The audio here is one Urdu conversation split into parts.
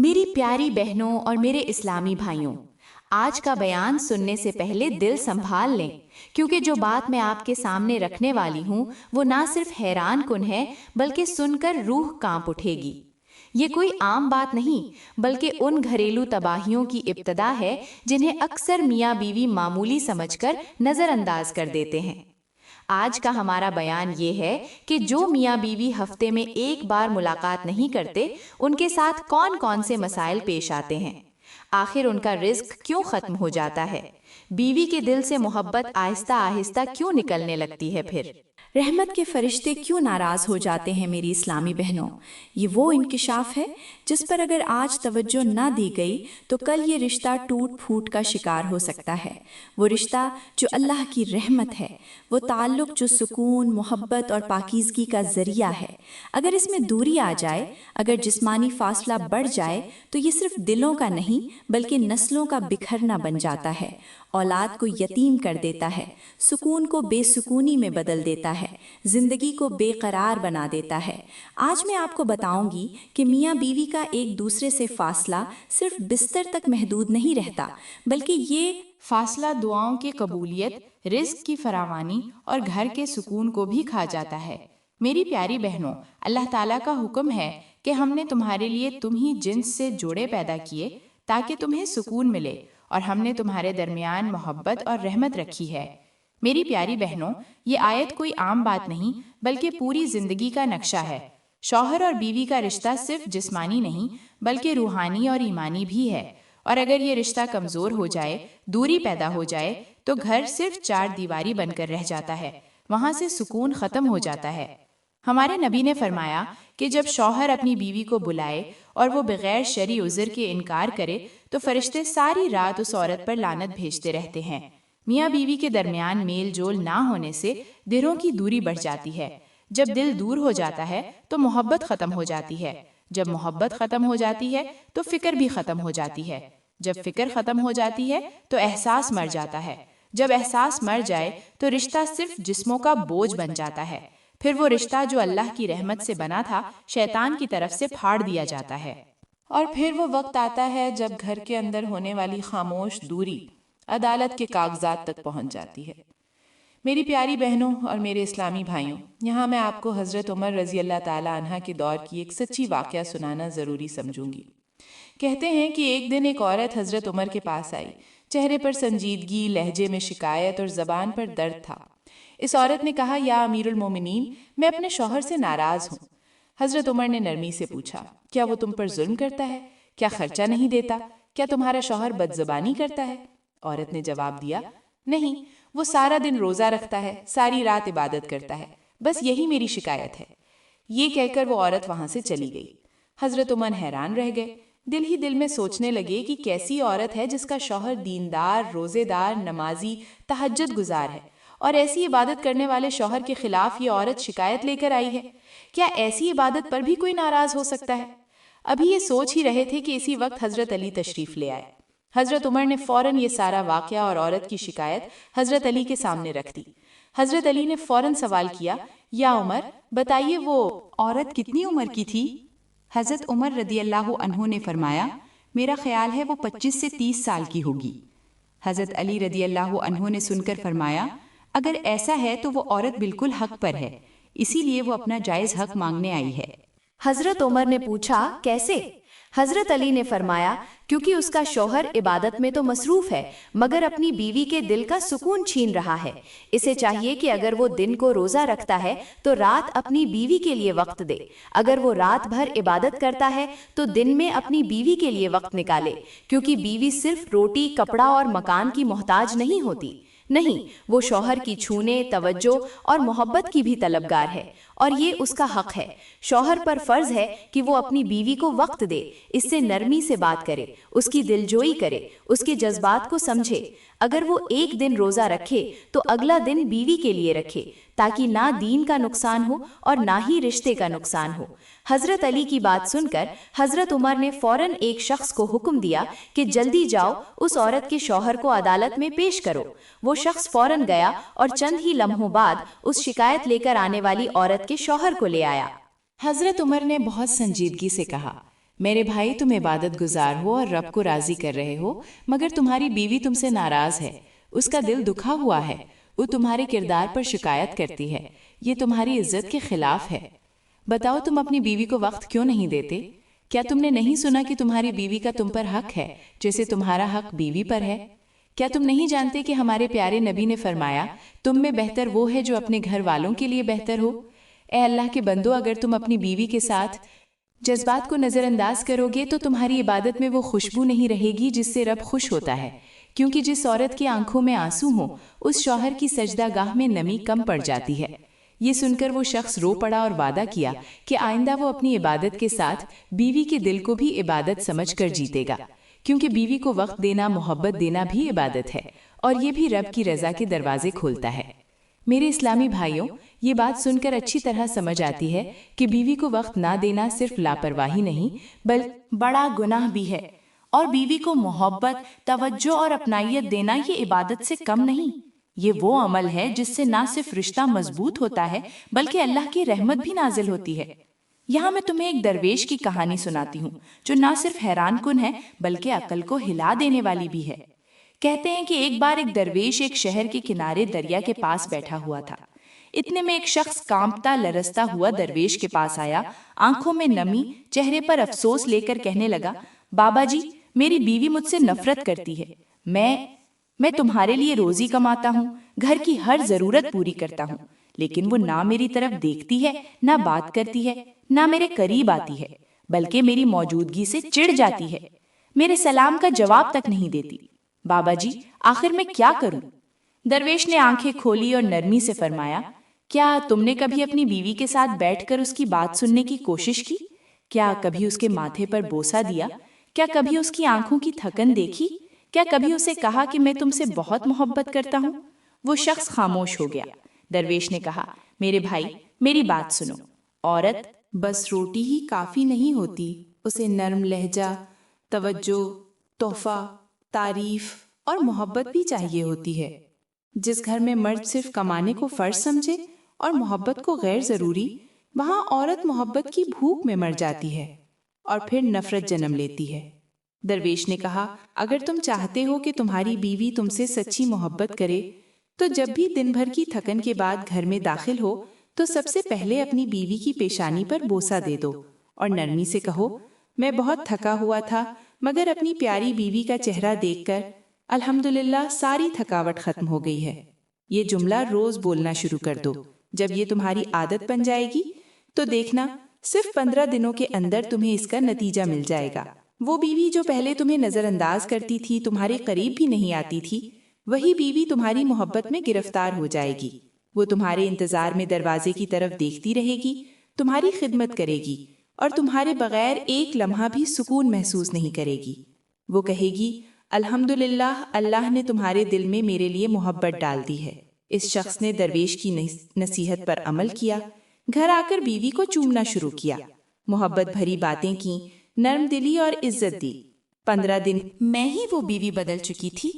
میری پیاری بہنوں اور میرے اسلامی بھائیوں، آج کا بیان سننے سے پہلے دل سنبھال لیں، کیونکہ جو بات میں آپ کے سامنے رکھنے والی ہوں وہ نہ صرف حیران کن ہے بلکہ سن کر روح کانپ اٹھے گی۔ یہ کوئی عام بات نہیں بلکہ ان گھریلو تباہیوں کی ابتدا ہے جنہیں اکثر میاں بیوی معمولی سمجھ کر نظر انداز کر دیتے ہیں۔ آج کا ہمارا بیان یہ ہے کہ جو میاں بیوی ہفتے میں ایک بار ملاقات نہیں کرتے، ان کے ساتھ کون کون سے مسائل پیش آتے ہیں، آخر ان کا رزق کیوں ختم ہو جاتا ہے، بیوی کے دل سے محبت آہستہ آہستہ کیوں نکلنے لگتی ہے، پھر رحمت کے فرشتے کیوں ناراض ہو جاتے ہیں۔ میری اسلامی بہنوں، یہ وہ انکشاف ہے جس پر اگر آج توجہ نہ دی گئی تو کل یہ رشتہ ٹوٹ پھوٹ کا شکار ہو سکتا ہے۔ وہ رشتہ جو اللہ کی رحمت ہے، وہ تعلق جو سکون، محبت اور پاکیزگی کا ذریعہ ہے، اگر اس میں دوری آ جائے، اگر جسمانی فاصلہ بڑھ جائے تو یہ صرف دلوں کا نہیں بلکہ نسلوں کا بکھرنا بن جاتا ہے، اولاد کو یتیم کر دیتا ہے، سکون کو بے سکونی میں بدل دیتا ہے، زندگی کو بے قرار بنا دیتا ہے۔ آج میں آپ کو بتاؤں گی کہ میاں بیوی کا ایک دوسرے سے فاصلہ صرف بستر تک محدود نہیں رہتا، بلکہ یہ فاصلہ دعاؤں کی قبولیت، رزق کی فراوانی اور گھر کے سکون کو بھی کھا جاتا ہے۔ میری پیاری بہنوں، اللہ تعالیٰ کا حکم ہے کہ ہم نے تمہارے لیے تمہیں جنس سے جوڑے پیدا کیے تاکہ تمہیں سکون ملے، اور ہم نے تمہارے درمیان محبت اور رحمت رکھی ہے۔ میری پیاری بہنوں، یہ آیت کوئی عام بات نہیں بلکہ پوری زندگی کا نقشہ ہے۔ شوہر اور بیوی کا رشتہ صرف جسمانی نہیں بلکہ روحانی اور ایمانی بھی ہے، اور اگر یہ رشتہ کمزور ہو جائے، دوری پیدا ہو جائے، تو گھر صرف چار دیواری بن کر رہ جاتا ہے، وہاں سے سکون ختم ہو جاتا ہے۔ ہمارے نبی نے فرمایا کہ جب شوہر اپنی بیوی کو بلائے اور وہ بغیر شرعی عذر کے انکار کرے تو فرشتے ساری رات اس عورت پر لعنت بھیجتے رہتے ہیں۔ میاں بیوی کے درمیان میل جول نہ ہونے سے دلوں کی دوری بڑھ جاتی ہے۔ جب دل دور ہو جاتا ہے تو محبت ختم ہو جاتی ہے، جب محبت ختم ہو جاتی ہے تو فکر بھی ختم ہو جاتی ہے، جب فکر ختم ہو جاتی ہے تو احساس مر جاتا ہے، جب احساس مر جائے تو رشتہ صرف جسموں کا بوجھ بن جاتا ہے، پھر وہ رشتہ جو اللہ کی رحمت سے بنا تھا شیطان کی طرف سے پھاڑ دیا جاتا ہے۔ اور پھر وہ وقت آتا ہے جب گھر کے اندر ہونے والی خاموش دوری عدالت کے کاغذات تک پہنچ جاتی ہے۔ میری پیاری بہنوں اور میرے اسلامی بھائیوں، یہاں میں آپ کو حضرت عمر رضی اللہ تعالیٰ عنہ کے دور کی ایک سچی واقعہ سنانا ضروری سمجھوں گی۔ کہتے ہیں کہ ایک دن ایک عورت حضرت عمر کے پاس آئی، چہرے پر سنجیدگی، لہجے میں شکایت اور زبان پر درد تھا۔ اس عورت نے کہا، یا امیر المومنین، میں اپنے شوہر سے ناراض ہوں۔ حضرت عمر نے نرمی سے پوچھا، کیا وہ تم پر ظلم کرتا ہے؟ کیا خرچہ نہیں دیتا؟ کیا تمہارا شوہر بد زبانی کرتا ہے؟ عورت نے جواب دیا، نہیں، وہ سارا دن روزہ رکھتا ہے، ساری رات عبادت کرتا ہے، بس یہی میری شکایت ہے۔ یہ کہہ کر وہ عورت وہاں سے چلی گئی۔ حضرت عمر حیران رہ گئے، دل ہی دل میں سوچنے لگے کہ کیسی عورت ہے جس کا شوہر دیندار، روزے دار، نمازی، تہجد گزار ہے، اور ایسی عبادت کرنے والے شوہر کے خلاف یہ عورت شکایت لے کر آئی ہے۔ کیا ایسی عبادت پر بھی کوئی ناراض ہو سکتا ہے؟ ابھی یہ سوچ ہی رہے تھے کہ اسی وقت حضرت علی تشریف لے آئے۔ حضرت عمر نے فوراً یہ سارا واقعہ اور عورت کی شکایت حضرت علی کے سامنے رکھ دی۔ حضرت علی نے فوراً سوال کیا، یا عمر، بتائیے وہ عورت کتنی عمر کی تھی؟ حضرت عمر رضی اللہ عنہ نے فرمایا، میرا خیال ہے وہ 25 سے 30 سال کی ہوگی۔ حضرت علی رضی اللہ عنہ نے سن کر فرمایا، اگر ایسا ہے تو وہ عورت بالکل حق پر ہے، اسی لیے وہ اپنا جائز حق مانگنے آئی ہے۔ حضرت عمر نے پوچھا، کیسے؟ حضرت علی نے فرمایا، کیونکہ اس کا شوہر عبادت میں تو مصروف ہے مگر اپنی بیوی کے دل کا سکون چھین رہا ہے۔ اسے چاہیے کہ اگر وہ دن کو روزہ رکھتا ہے تو رات اپنی بیوی کے لیے وقت دے، اگر وہ رات بھر عبادت کرتا ہے تو دن میں اپنی بیوی کے لیے وقت نکالے، کیونکہ بیوی صرف روٹی، کپڑا اور مکان کی محتاج نہیں ہوتی، نہیں، وہ شوہر کی چھونے، توجہ اور محبت کی بھی طلبگار ہے، اور یہ اس کا حق ہے۔ شوہر پر فرض ہے کہ وہ اپنی بیوی کو وقت دے، اس سے نرمی سے بات کرے، اس کی دلجوئی کرے، اس کے جذبات کو سمجھے۔ اگر وہ ایک دن روزہ رکھے تو اگلا دن بیوی کے لیے رکھے، تاکہ نہ دین کا نقصان ہو اور نہ ہی رشتے کا نقصان ہو۔ حضرت علی کی بات سن کر حضرت عمر نے فوراً ایک شخص کو حکم دیا کہ جلدی جاؤ اس عورت کے شوہر کو عدالت میں پیش کرو۔ وہ شخص فوراً گیا اور چند ہی لمحوں بعد اس شکایت لے کر آنے والی عورت کے شوہر کو لے آیا۔ حضرت عمر نے بہت سنجیدگی سے کہا، میرے بھائی، تم عبادت گزار ہو اور رب کو راضی کر رہے ہو، مگر تمہاری بیوی تم سے ناراض ہے، اس کا دل دکھا ہوا ہے، وہ تمہارے کردار پر شکایت کرتی ہے، یہ تمہاری عزت کے خلاف ہے۔ بتاؤ، تم اپنی بیوی کو وقت کیوں نہیں دیتے؟ کیا تم نے نہیں سنا کہ تمہاری بیوی کا تم پر حق ہے جیسے تمہارا حق بیوی پر ہے؟ کیا تم نہیں جانتے کہ ہمارے پیارے نبی نے فرمایا، تم میں بہتر وہ ہے جو اپنے گھر والوں کے لیے بہتر ہو؟ اے اللہ کے بندو، اگر تم اپنی بیوی کے ساتھ جذبات کو نظر انداز کرو گے تو تمہاری عبادت میں وہ خوشبو نہیں رہے گی جس سے رب خوش ہوتا ہے، کیونکہ جس عورت کی آنکھوں میں آنسو ہوں اس شوہر کی سجدہ گاہ میں نمی کم پڑ جاتی ہے۔ یہ سن کر وہ شخص رو پڑا اور وعدہ کیا کہ آئندہ وہ اپنی عبادت کے ساتھ بیوی کے دل کو بھی عبادت سمجھ کر جیتے گا، کیونکہ بیوی کو وقت دینا، محبت دینا بھی عبادت ہے، اور یہ بھی رب کی رضا کے دروازے کھولتا ہے۔ میرے اسلامی بھائیوں، یہ بات سن کر اچھی طرح سمجھ آتی ہے کہ بیوی کو وقت نہ دینا صرف لاپرواہی نہیں بلکہ بڑا گناہ بھی ہے، اور بیوی کو محبت، توجہ اور اپنائیت دینا یہ عبادت سے کم نہیں۔ یہ وہ عمل ہے جس سے نہ صرف رشتہ مضبوط ہوتا ہے بلکہ اللہ کی رحمت بھی نازل ہوتی ہے۔ یہاں میں تمہیں ایک درویش کی کہانی سناتی ہوں جو نہ صرف حیران کن ہے بلکہ عقل کو ہلا دینے والی بھی ہے۔ کہتے ہیں کہ ایک بار ایک درویش ایک شہر کے کنارے دریا کے پاس بیٹھا ہوا تھا۔ اتنے میں ایک شخص کانپتا لرزتا ہوا درویش کے پاس آیا، آنکھوں میں نمی، چہرے پر افسوس لے کر کہنے لگا، بابا جی، میری بیوی مجھ سے نفرت کرتی ہے۔ میں تمہارے لیے روزی کماتا ہوں، گھر کی ہر ضرورت پوری کرتا ہوں، لیکن وہ نہ میری طرف دیکھتی ہے، نہ بات کرتی ہے، نہ میرے قریب آتی ہے، بلکہ میری موجودگی سے چڑ جاتی ہے، میرے سلام کا جواب تک نہیں دیتی۔ بابا جی، آخر میں کیا کروں؟ درویش نے آنکھیں کھولی اور نرمی سے فرمایا، کیا تم نے کبھی اپنی بیوی کے ساتھ بیٹھ کر اس کی بات سننے کی کوشش کی؟ کیا کبھی اس کے ماتھے پر بوسہ دیا؟ کیا کبھی اس کی آنکھوں کی تھکن دیکھی؟ کیا کبھی اسے کہا کہ میں تم سے بہت محبت کرتا ہوں؟ وہ شخص خاموش ہو گیا۔ درویش نے کہا، میرے بھائی، میری بات سنو، عورت بس روٹی ہی کافی نہیں ہوتی، اسے نرم لہجہ، توجہ، تحفہ، تعریف اور محبت بھی چاہیے ہوتی ہے۔ جس گھر میں مرد صرف کمانے کو فرض سمجھے اور محبت کو غیر ضروری، وہاں عورت محبت کی بھوک میں مر جاتی ہے اور پھر نفرت جنم لیتی ہے۔ درویش نے کہا، اگر تم چاہتے ہو کہ تمہاری بیوی تم سے سچی محبت کرے تو جب بھی دن بھر کی تھکن کے بعد گھر میں داخل ہو تو سب سے پہلے اپنی بیوی کی پیشانی پر بوسہ دے دو اور نرمی سے کہو، میں بہت تھکا ہوا تھا مگر اپنی پیاری بیوی کا چہرہ دیکھ کر الحمدللہ ساری تھکاوٹ ختم ہو گئی ہے۔ یہ جملہ روز بولنا شروع کر دو۔ جب یہ تمہاری عادت بن جائے گی تو دیکھنا، صرف 15 دنوں کے اندر تمہیں اس کا نتیجہ مل جائے گا۔ وہ بیوی جو پہلے تمہیں نظر انداز کرتی تھی، تمہارے قریب بھی نہیں آتی تھی، وہی بیوی تمہاری محبت میں گرفتار ہو جائے گی۔ وہ تمہارے انتظار میں دروازے کی طرف دیکھتی رہے گی، تمہاری خدمت کرے گی اور تمہارے بغیر ایک لمحہ بھی سکون محسوس نہیں کرے گی۔ وہ کہے گی، الحمدللہ، اللہ نے تمہارے دل میں میرے لیے محبت ڈال دی ہے۔ اس شخص نے درویش کی نصیحت پر عمل کیا، گھر آ کر بیوی کو چومنا شروع کیا، محبت بھری باتیں کی، نرم دلی اور عزت دی۔ 15 دن میں ہی وہ بیوی بدل چکی تھی۔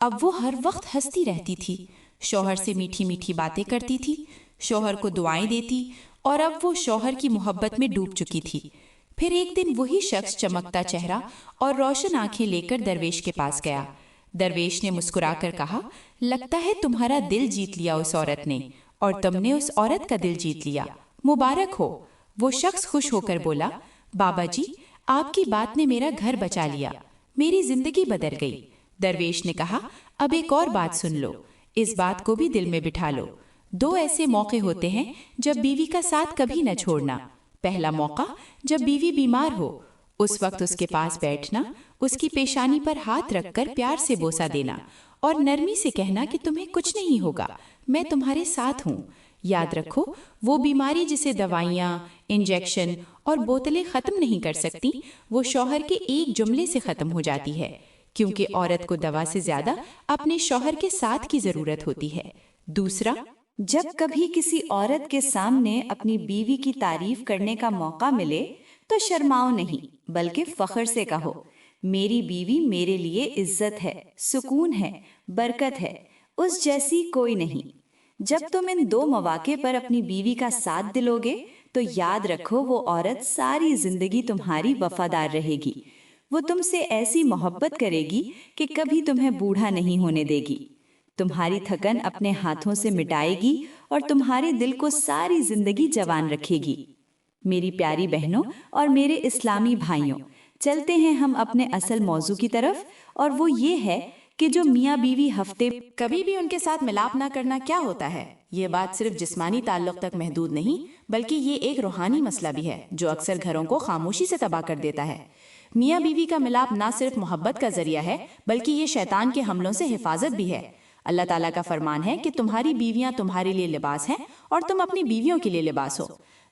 اب وہ ہر وقت ہنستی رہتی تھی، شوہر سے میٹھی میٹھی باتیں کرتی تھی، شوہر کو دعائیں دیتی، اور اب وہ شوہر کی محبت میں ڈوب چکی تھی۔ پھر ایک دن وہی شخص چمکتا چہرہ اور روشن آنکھیں لے کر درویش کے پاس گیا۔ درویش نے مسکرا کر کہا، لگتا ہے تمہارا دل جیت لیا اس عورت نے، اور تم نے اس عورت کا دل جیت لیا، مبارک ہو۔ وہ شخص خوش ہو کر بولا، بابا جی، آپ کی بات نے میرا گھر بچا لیا، میری زندگی بدل گئی۔ درویش نے کہا، اب ایک اور بات سن لو، اس بات کو بھی دل میں بٹھا لو۔ 2 ایسے موقع ہوتے ہیں جب بیوی کا ساتھ کبھی نہ چھوڑنا۔ پہلا موقع جب بیوی بیمار ہو، اس وقت اس کے پاس بیٹھنا، اس کی پیشانی پر ہاتھ رکھ کر پیار سے بوسہ دینا اور نرمی سے کہنا کہ تمہیں کچھ نہیں ہوگا، میں تمہارے ساتھ ہوں۔ یاد رکھو، وہ بیماری جسے دوائیاں، انجیکشن اور بوتلیں ختم نہیں کر سکتی، وہ شوہر کے ایک جملے سے ختم ہو جاتی ہے، کیونکہ عورت کو دوا سے زیادہ اپنے شوہر کے ساتھ کی ضرورت ہوتی ہے۔ دوسرا، جب کبھی کسی عورت کے سامنے اپنی بیوی کی تعریف کرنے کا موقع ملے تو شرماؤ نہیں، بلکہ فخر سے کہو، میری بیوی میرے لیے عزت ہے، سکون ہے، برکت ہے، اس جیسی کوئی نہیں۔ جب تم ان 2 مواقع پر اپنی بیوی کا ساتھ دلو گے تو یاد رکھو وہ عورت ساری زندگی تمہاری وفادار رہے گی۔ وہ تم سے ایسی محبت کرے گی کہ کبھی تمہیں بوڑھا نہیں ہونے دے گی، تمہاری تھکن اپنے ہاتھوں سے مٹائے گی اور تمہارے دل کو ساری زندگی جوان رکھے گی۔ میری پیاری بہنوں اور میرے اسلامی بھائیوں، چلتے ہیں ہم اپنے اصل موضوع کی طرف، اور وہ یہ ہے کہ جو میاں بیوی ہفتے کبھی بھی ان کے ساتھ ملاپ نہ کرنا کیا ہوتا ہے۔ یہ بات صرف جسمانی تعلق تک محدود نہیں بلکہ یہ ایک روحانی مسئلہ بھی ہے جو اکثر گھروں کو خاموشی سے تباہ کر دیتا ہے۔ میاں بیوی کا ملاپ نہ صرف محبت کا ذریعہ ہے بلکہ یہ شیطان کے حملوں سے حفاظت بھی ہے۔ اللہ تعالیٰ کا فرمان ہے کہ تمہاری بیویاں تمہارے لیے لباس ہیں اور تم اپنی بیویوں کے لیے لباس ہو۔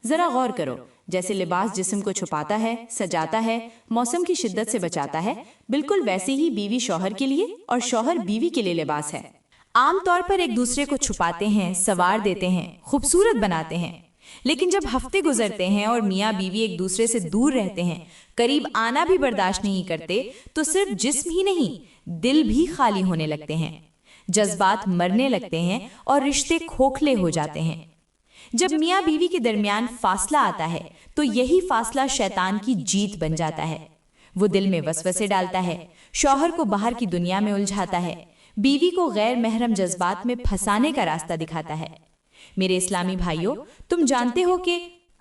ذرا غور کرو، جیسے لباس جسم کو چھپاتا ہے، سجاتا ہے، موسم کی شدت سے بچاتا ہے، بالکل ویسے ہی بیوی شوہر کے لیے اور شوہر بیوی کے لیے لباس ہے۔ عام طور پر ایک دوسرے کو چھپاتے ہیں، سنوار دیتے ہیں، خوبصورت بناتے ہیں، لیکن جب ہفتے گزرتے ہیں اور میاں بیوی ایک دوسرے سے دور رہتے ہیں، قریب آنا بھی برداشت نہیں کرتے، تو صرف جسم ہی نہیں، دل بھی خالی ہونے لگتے ہیں، جذبات مرنے لگتے ہیں اور رشتے کھوکھلے ہو جاتے ہیں۔ جب میاں بیوی کے درمیان فاصلہ آتا ہے تو یہی فاصلہ شیطان کی جیت بن جاتا ہے۔ وہ دل میں وسوسے ڈالتا ہے، شوہر کو باہر کی دنیا میں الجھاتا ہے، بیوی کو غیر محرم جذبات میں پھنسانے کا راستہ دکھاتا ہے۔ میرے اسلامی بھائیوں، تم جانتے ہو کہ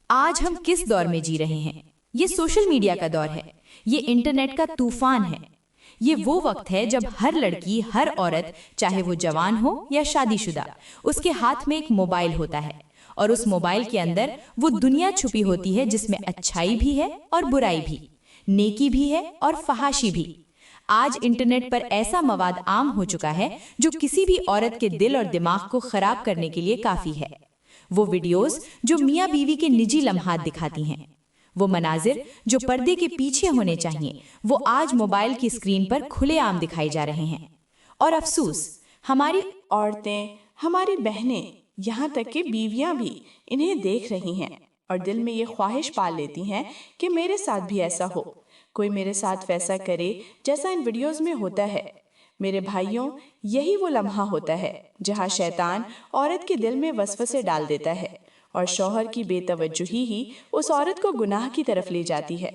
آج ہم کس دور میں جی رہے ہیں؟ یہ سوشل میڈیا کا دور ہے، یہ انٹرنیٹ کا طوفان ہے۔ یہ وہ وقت ہے جب ہر لڑکی، ہر عورت، چاہے وہ جوان ہو یا شادی شدہ، اس کے ہاتھ میں ایک موبائل ہوتا ہے، اور اس موبائل کے اندر وہ دنیا چھپی ہوتی ہے جس میں اچھائی بھی ہے اور برائی بھی، نیکی بھی ہے اور فحاشی بھی۔ آج انٹرنیٹ پر ایسا مواد عام ہو چکا ہے جو کسی بھی عورت کے دل اور دماغ کو خراب کرنے کے لیے کافی ہے۔ وہ ویڈیوز جو میاں بیوی کے نجی لمحات دکھاتی ہیں، وہ مناظر جو پردے کے پیچھے ہونے چاہیے، وہ آج موبائل کی اسکرین پر کھلے عام دکھائی جا رہے ہیں۔ اور افسوس، ہماری عورتیں، ہماری بہنیں، یہاں تک کہ بیویاں بھی انہیں دیکھ رہی ہیں اور دل میں یہ خواہش پال لیتی ہیں کہ میرے ساتھ بھی ایسا ہو، کوئی میرے ساتھ ویسا کرے جیسا ان ویڈیوز میں ہوتا ہے۔ میرے بھائیوں، یہی وہ لمحہ ہوتا ہے جہاں شیطان عورت کے دل میں وسوسے ڈال دیتا ہے اور شوہر کی بے توجہی ہی اس عورت کو گناہ کی طرف لے جاتی ہے۔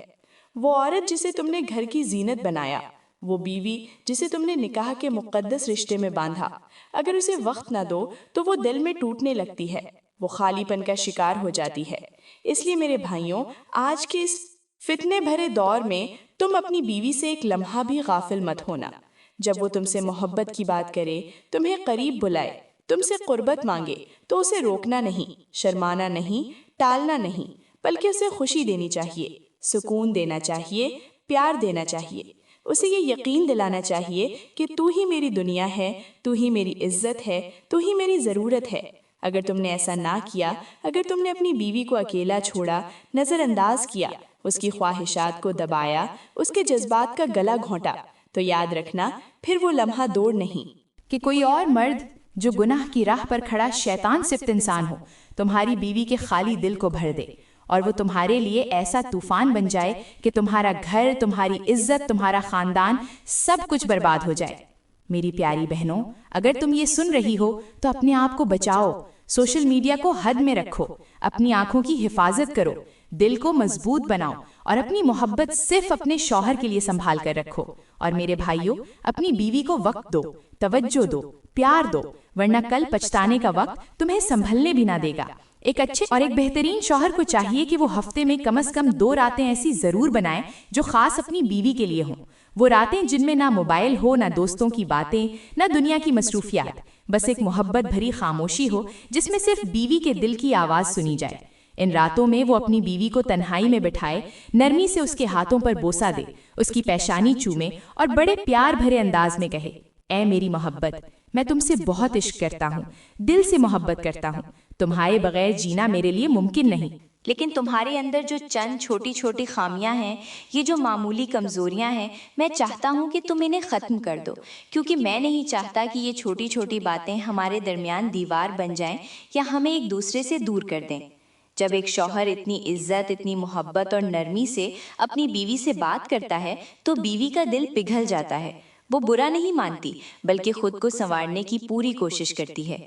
وہ عورت جسے تم نے گھر کی زینت بنایا، وہ بیوی جسے تم نے نکاح کے مقدس رشتے میں باندھا، اگر اسے وقت نہ دو تو وہ دل میں ٹوٹنے لگتی ہے، وہ خالی پن کا شکار ہو جاتی ہے۔ اس لیے میرے بھائیوں، آج کے اس فتنے بھرے دور میں تم اپنی بیوی سے ایک لمحہ بھی غافل مت ہونا۔ جب وہ تم سے محبت کی بات کرے، تمہیں قریب بلائے، تم سے قربت مانگے، تو اسے روکنا نہیں، شرمانا نہیں، ٹالنا نہیں، بلکہ اسے خوشی دینی چاہیے، سکون دینا چاہیے، پیار دینا چاہیے۔ اسے یہ یقین دلانا چاہیے کہ تو ہی میری دنیا ہے، تو ہی میری عزت ہے، تو ہی میری ضرورت ہے۔ اگر تم نے ایسا نہ کیا، اگر تم نے اپنی بیوی کو اکیلا چھوڑا، نظر انداز کیا، اس کی خواہشات کو دبایا، اس کے جذبات کا گلا گھونٹا، تو یاد رکھنا پھر وہ لمحہ دور نہیں کہ کوئی اور مرد جو گناہ کی راہ پر کھڑا شیطان صفت انسان ہو تمہاری بیوی کے خالی دل کو بھر دے، اور وہ تمہارے لیے ایسا طوفان بن جائے کہ تمہارا گھر، تمہاری عزت، تمہارا خاندان، سب کچھ برباد ہو جائے۔ میری پیاری بہنوں، اگر تم یہ سن رہی ہو تو اپنے آپ کو بچاؤ، سوشل میڈیا کو حد میں رکھو، اپنی آنکھوں کی حفاظت کرو، دل کو مضبوط بناؤ، اور اپنی محبت صرف اپنے شوہر کے لیے سنبھال کر رکھو۔ اور میرے بھائیوں، اپنی بیوی کو وقت دو، توجہ دو، پیار دو، ورنہ کل پچھتانے کا وقت تمہیں سنبھلنے بھی نہ دے گا۔ ایک اچھے اور ایک بہترین شوہر کو چاہیے کہ وہ ہفتے میں کم از کم 2 راتیں ایسی ضرور بنائیں جو خاص اپنی بیوی کے لیے ہوں۔ وہ راتیں جن میں نہ موبائل ہو، نہ دوستوں کی باتیں، نہ دنیا کی مصروفیات، بس ایک محبت بھری خاموشی ہو جس میں صرف بیوی کے دل کی آواز سنی جائے۔ ان راتوں میں وہ اپنی بیوی کو تنہائی میں بٹھائے، نرمی سے اس کے ہاتھوں پر بوسہ دے، اس کی پیشانی چومے اور بڑے پیار بھرے انداز میں کہے، اے میری محبت، میں تم سے بہت عشق کرتا ہوں، دل سے محبت کرتا ہوں، تمہارے بغیر جینا میرے لیے ممکن نہیں۔ لیکن تمہارے اندر جو چند چھوٹی چھوٹی خامیاں ہیں، یہ جو معمولی کمزوریاں ہیں، میں چاہتا ہوں کہ تم انہیں ختم کر دو، کیونکہ میں نہیں چاہتا کہ یہ چھوٹی چھوٹی باتیں ہمارے درمیان دیوار بن جائیں یا ہمیں ایک دوسرے سے دور کر دیں۔ جب ایک شوہر اتنی عزت، اتنی محبت اور نرمی سے اپنی بیوی سے بات کرتا ہے تو بیوی کا دل پگھل جاتا ہے۔ وہ برا نہیں مانتی، بلکہ خود کو سنوارنے کی پوری کوشش کرتی ہے۔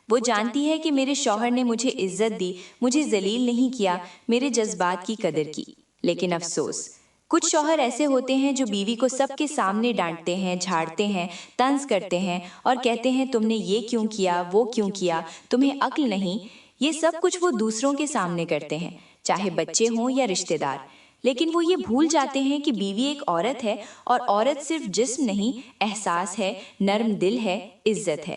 وہ جانتی ہے کہ میرے شوہر نے مجھے عزت دی، مجھے ذلیل نہیں کیا، میرے جذبات کی قدر کی۔ لیکن افسوس، کچھ شوہر ایسے ہوتے ہیں جو بیوی کو سب کے سامنے ڈانٹتے ہیں، جھاڑتے ہیں، طنز کرتے ہیں اور کہتے ہیں تم نے یہ کیوں کیا، وہ کیوں کیا، تمہیں عقل نہیں۔ یہ سب کچھ وہ دوسروں کے سامنے کرتے ہیں، چاہے بچے ہوں یا رشتہ دار، لیکن وہ یہ بھول جاتے ہیں کہ بیوی ایک عورت ہے، اور عورت صرف جسم نہیں، احساس ہے، نرم دل ہے، عزت ہے۔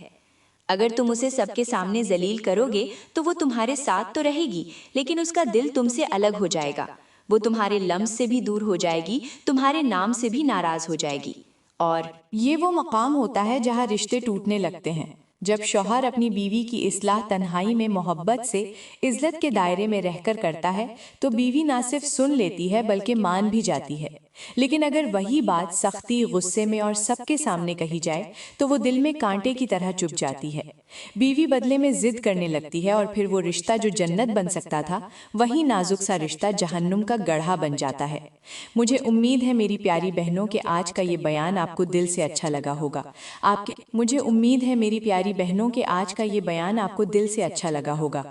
اگر تم اسے سب کے سامنے ذلیل کرو گے تو وہ تمہارے ساتھ تو رہے گی، لیکن اس کا دل تم سے الگ ہو جائے گا، وہ تمہارے لمس سے بھی دور ہو جائے گی، تمہارے نام سے بھی ناراض ہو جائے گی۔ اور یہ وہ مقام ہوتا ہے جہاں رشتے ٹوٹنے لگتے ہیں، جب شوہر اپنی بیوی کی اصلاح تنہائی میں محبت سے عزت کے دائرے میں رہ کر کرتا ہے تو بیوی نہ صرف سن لیتی ہے بلکہ مان بھی جاتی ہے۔ لیکن اگر وہی بات سختی، غصے میں اور سب کے سامنے کہی جائے تو وہ دل میں کانٹے کی طرح چبھ جاتی ہے۔ بیوی بدلے میں ضد کرنے لگتی ہے اور پھر وہ رشتہ جو جنت بن سکتا تھا وہی نازک سا رشتہ جہنم کا گڑھا بن جاتا ہے۔ مجھے امید ہے میری پیاری بہنوں کہ آج کا یہ بیان آپ کو دل سے اچھا لگا ہوگا۔ مجھے امید ہے میری پیاری بہنوں کہ آج کا یہ بیان آپ کو دل سے اچھا لگا ہوگا۔